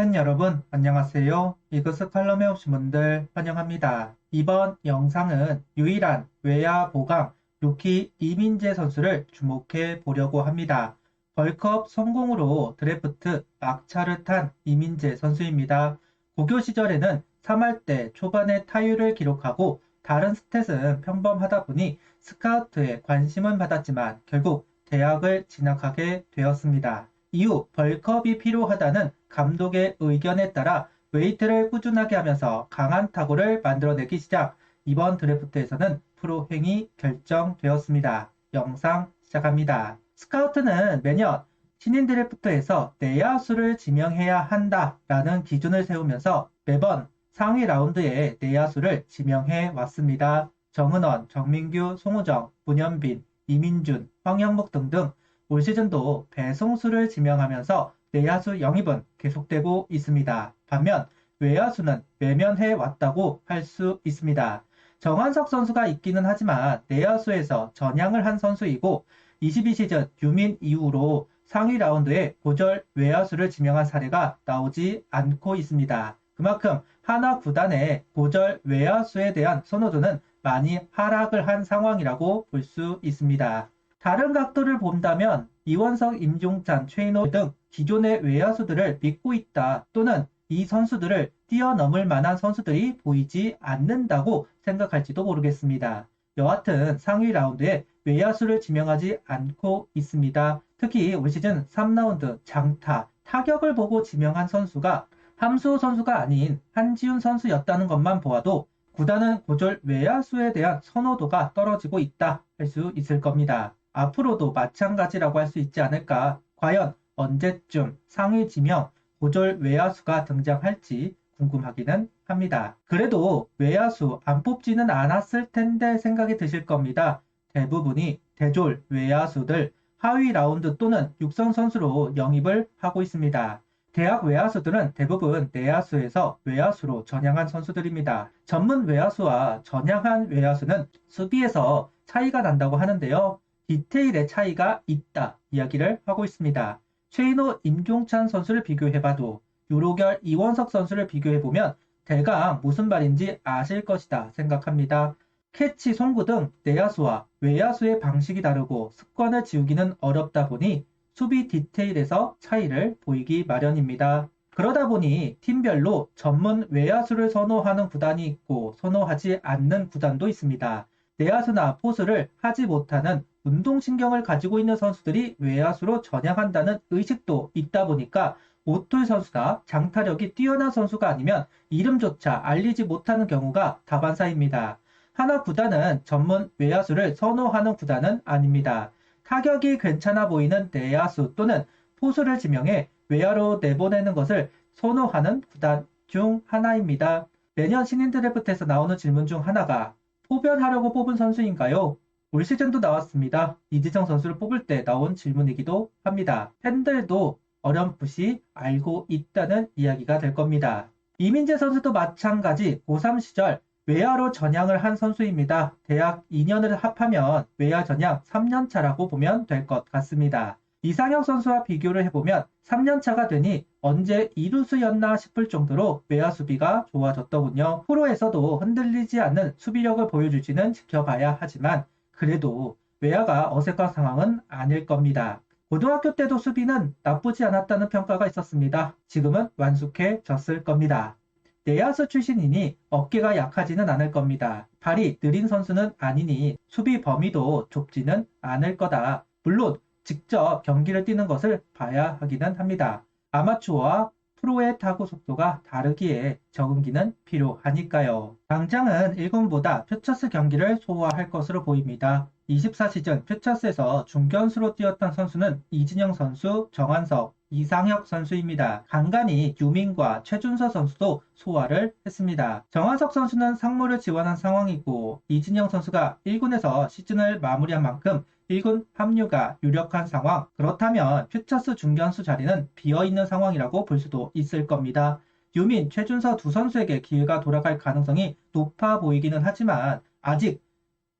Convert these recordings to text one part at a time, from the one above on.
팬 여러분 안녕하세요. 이그스 칼럼에 오신 분들 환영합니다. 이번 영상은 유일한 외야 보강 루키 이민재 선수를 주목해 보려고 합니다. 벌크업 성공으로 드래프트 막차를 탄 이민재 선수입니다. 고교 시절에는 3할 때 초반에 타율을 기록하고 다른 스탯은 평범하다 보니 스카우트에 관심은 받았지만 결국 대학을 진학하게 되었습니다. 이후 벌크업이 필요하다는 감독의 의견에 따라 웨이트를 꾸준하게 하면서 강한 타구를 만들어내기 시작, 이번 드래프트에서는 프로행이 결정되었습니다. 영상 시작합니다. 스카우트는 매년 신인 드래프트에서 내야수를 지명해야 한다라는 기준을 세우면서 매번 상위 라운드에 내야수를 지명해 왔습니다. 정은원, 정민규, 송우정, 문현빈, 이민준, 황영목 등등 올 시즌도 배성수를 지명하면서 내야수 영입은 계속되고 있습니다. 반면 외야수는 외면해 왔다고 할 수 있습니다. 정한석 선수가 있기는 하지만 내야수에서 전향을 한 선수이고 22시즌 유민 이후로 상위 라운드에 고졸 외야수를 지명한 사례가 나오지 않고 있습니다. 그만큼 하나 구단의 고졸 외야수에 대한 선호도는 많이 하락을 한 상황이라고 볼 수 있습니다. 다른 각도를 본다면 이원석, 임종찬, 최인호 등 기존의 외야수들을 믿고 있다, 또는 이 선수들을 뛰어넘을 만한 선수들이 보이지 않는다고 생각할지도 모르겠습니다. 여하튼 상위 라운드에 외야수를 지명하지 않고 있습니다. 특히 올 시즌 3라운드 장타, 타격을 보고 지명한 선수가 함수호 선수가 아닌 한지훈 선수였다는 것만 보아도 구단은 고졸 외야수에 대한 선호도가 떨어지고 있다 할 수 있을 겁니다. 앞으로도 마찬가지라고 할 수 있지 않을까. 과연 언제쯤 상위 지명 고졸 외야수가 등장할지 궁금하기는 합니다. 그래도 외야수 안 뽑지는 않았을 텐데 생각이 드실 겁니다. 대부분이 대졸 외야수들 하위 라운드 또는 육성 선수로 영입을 하고 있습니다. 대학 외야수들은 대부분 내야수에서 외야수로 전향한 선수들입니다. 전문 외야수와 전향한 외야수는 수비에서 차이가 난다고 하는데요. 디테일의 차이가 있다 이야기를 하고 있습니다. 최인호, 임종찬 선수를 비교해봐도 유로결 이원석 선수를 비교해보면 대강 무슨 말인지 아실 것이다 생각합니다. 캐치, 송구 등 내야수와 외야수의 방식이 다르고 습관을 지우기는 어렵다 보니 수비 디테일에서 차이를 보이기 마련입니다. 그러다 보니 팀별로 전문 외야수를 선호하는 구단이 있고 선호하지 않는 구단도 있습니다. 내야수나 포수를 하지 못하는 운동신경을 가지고 있는 선수들이 외야수로 전향한다는 의식도 있다 보니까 오툴 선수나 장타력이 뛰어난 선수가 아니면 이름조차 알리지 못하는 경우가 다반사입니다. 하나 구단은 전문 외야수를 선호하는 구단은 아닙니다. 타격이 괜찮아 보이는 내야수 또는 포수를 지명해 외야로 내보내는 것을 선호하는 구단 중 하나입니다. 매년 신인 드래프트에서 나오는 질문 중 하나가 포변하려고 뽑은 선수인가요? 올 시즌도 나왔습니다. 이지정 선수를 뽑을 때 나온 질문이기도 합니다. 팬들도 어렴풋이 알고 있다는 이야기가 될 겁니다. 이민재 선수도 마찬가지 고3 시절 외야로 전향을 한 선수입니다. 대학 2년을 합하면 외야 전향 3년차라고 보면 될 것 같습니다. 이상혁 선수와 비교를 해보면 3년차가 되니 언제 이루수였나 싶을 정도로 외야 수비가 좋아졌더군요. 프로에서도 흔들리지 않는 수비력을 보여줄지는 지켜봐야 하지만 그래도 외야가 어색한 상황은 아닐 겁니다. 고등학교 때도 수비는 나쁘지 않았다는 평가가 있었습니다. 지금은 완숙해졌을 겁니다. 내야수 출신이니 어깨가 약하지는 않을 겁니다. 발이 느린 선수는 아니니 수비 범위도 좁지는 않을 거다. 물론 직접 경기를 뛰는 것을 봐야 하기는 합니다. 아마추어와 프로의 타구 속도가 다르기에 적응기는 필요하니까요. 당장은 1군보다 퓨처스 경기를 소화할 것으로 보입니다. 24시즌 퓨처스에서 중견수로 뛰었던 선수는 이진영 선수, 정한석, 이상혁 선수입니다. 간간히 유민과 최준서 선수도 소화를 했습니다. 정한석 선수는 상무를 지원한 상황이고 이진영 선수가 1군에서 시즌을 마무리한 만큼 1군 합류가 유력한 상황, 그렇다면 퓨처스 중견수 자리는 비어있는 상황이라고 볼 수도 있을 겁니다. 유민, 최준서 두 선수에게 기회가 돌아갈 가능성이 높아 보이기는 하지만 아직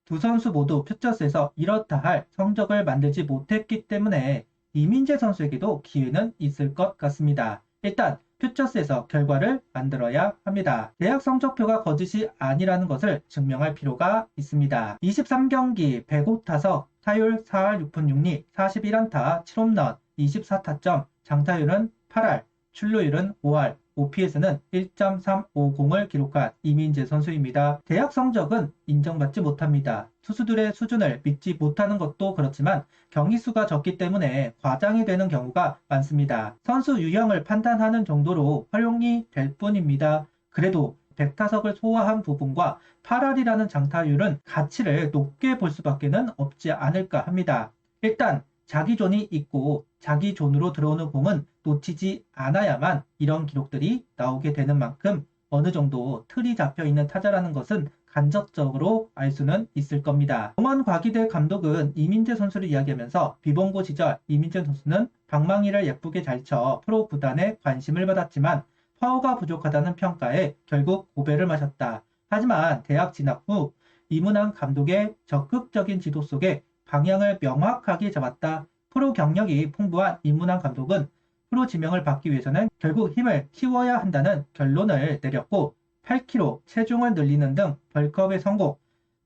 두 선수 모두 퓨처스에서 이렇다 할 성적을 만들지 못했기 때문에 이민재 선수에게도 기회는 있을 것 같습니다. 일단 퓨처스에서 결과를 만들어야 합니다. 대학 성적표가 거짓이 아니라는 것을 증명할 필요가 있습니다. 23경기 105타석, 타율 4할 6푼 6리, 41안타, 7홈런, 24타점, 장타율은 8할, 출루율은 5할, OPS는 1.350을 기록한 이민재 선수입니다. 대학 성적은 인정받지 못합니다. 투수들의 수준을 믿지 못하는 것도 그렇지만 경기수가 적기 때문에 과장이 되는 경우가 많습니다. 선수 유형을 판단하는 정도로 활용이 될 뿐입니다. 그래도 100타석을 소화한 부분과 8할이라는 장타율은 가치를 높게 볼 수밖에 없지 않을까 합니다. 일단 자기 존이 있고 자기 존으로 들어오는 공은 놓치지 않아야만 이런 기록들이 나오게 되는 만큼 어느 정도 틀이 잡혀 있는 타자라는 것은 간접적으로 알 수는 있을 겁니다. 동원과기대 감독은 이민재 선수를 이야기하면서 비봉고 시절 이민재 선수는 방망이를 예쁘게 잘 쳐 프로 구단의 관심을 받았지만 파워가 부족하다는 평가에 결국 고배를 마셨다. 하지만 대학 진학 후 이문환 감독의 적극적인 지도 속에 방향을 명확하게 잡았다. 프로 경력이 풍부한 이문환 감독은 프로 지명을 받기 위해서는 결국 힘을 키워야 한다는 결론을 내렸고 8kg 체중을 늘리는 등 벌크업에 성공,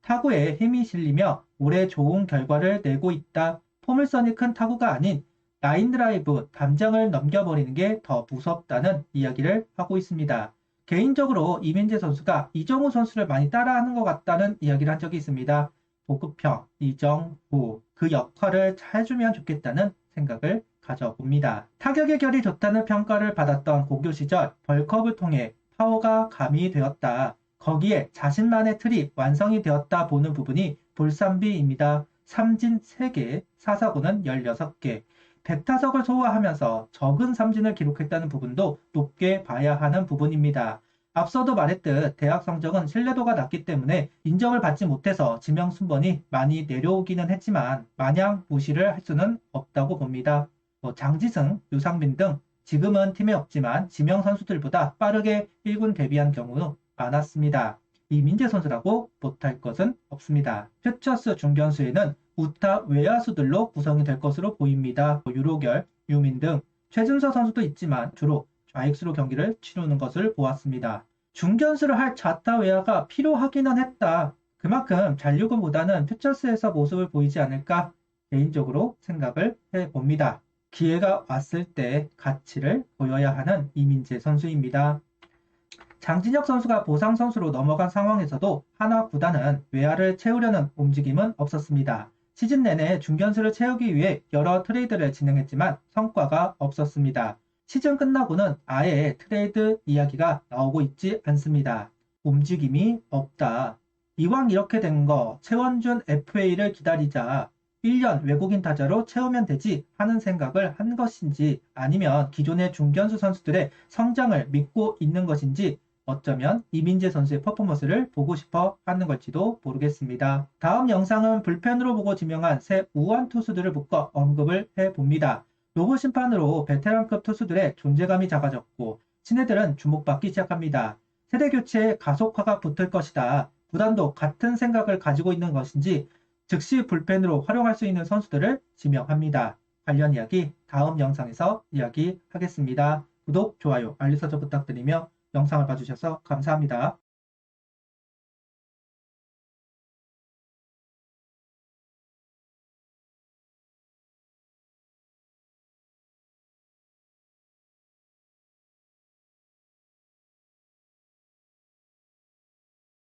타구에 힘이 실리며 올해 좋은 결과를 내고 있다. 포물선이 큰 타구가 아닌 라인 드라이브, 담장을 넘겨버리는 게 더 무섭다는 이야기를 하고 있습니다. 개인적으로 이민재 선수가 이정우 선수를 많이 따라하는 것 같다는 이야기를 한 적이 있습니다. 보급형, 이정우, 그 역할을 해주면 좋겠다는 생각을 가져봅니다. 타격의 결이 좋다는 평가를 받았던 고교 시절 벌크업을 통해 파워가 가미되었다. 거기에 자신만의 틀이 완성이 되었다 보는 부분이 볼삼비입니다. 삼진 3개, 사사구는 16개. 100타석을 소화하면서 적은 삼진을 기록했다는 부분도 높게 봐야 하는 부분입니다. 앞서도 말했듯 대학 성적은 신뢰도가 낮기 때문에 인정을 받지 못해서 지명 순번이 많이 내려오기는 했지만 마냥 무시를 할 수는 없다고 봅니다. 장지승, 유상빈 등 지금은 팀에 없지만 지명 선수들보다 빠르게 1군 데뷔한 경우 많았습니다. 이민재 선수라고 못할 것은 없습니다. 퓨처스 중견수에는 우타 외야수들로 구성이 될 것으로 보입니다. 유로결, 유민 등 최준서 선수도 있지만 주로 좌익수로 경기를 치르는 것을 보았습니다. 중견수를 할 좌타 외야가 필요하기는 했다. 그만큼 잔류군보다는 퓨처스에서 모습을 보이지 않을까 개인적으로 생각을 해봅니다. 기회가 왔을 때 가치를 보여야 하는 이민재 선수입니다. 장진혁 선수가 보상 선수로 넘어간 상황에서도 하나 구단은 외야를 채우려는 움직임은 없었습니다. 시즌 내내 중견수를 채우기 위해 여러 트레이드를 진행했지만 성과가 없었습니다. 시즌 끝나고는 아예 트레이드 이야기가 나오고 있지 않습니다. 움직임이 없다. 이왕 이렇게 된 거 최원준 FA를 기다리자 1년 외국인 타자로 채우면 되지 하는 생각을 한 것인지 아니면 기존의 중견수 선수들의 성장을 믿고 있는 것인지 어쩌면 이민재 선수의 퍼포먼스를 보고 싶어 하는 걸지도 모르겠습니다. 다음 영상은 불펜으로 보고 지명한 새 우완 투수들을 묶어 언급을 해봅니다. 로봇 심판으로 베테랑급 투수들의 존재감이 작아졌고 신예들은 주목받기 시작합니다. 세대 교체에 가속화가 붙을 것이다. 구단도 같은 생각을 가지고 있는 것인지 즉시 불펜으로 활용할 수 있는 선수들을 지명합니다. 관련 이야기 다음 영상에서 이야기하겠습니다. 구독, 좋아요, 알림 설정 부탁드리며 영상을 봐주셔서 감사합니다.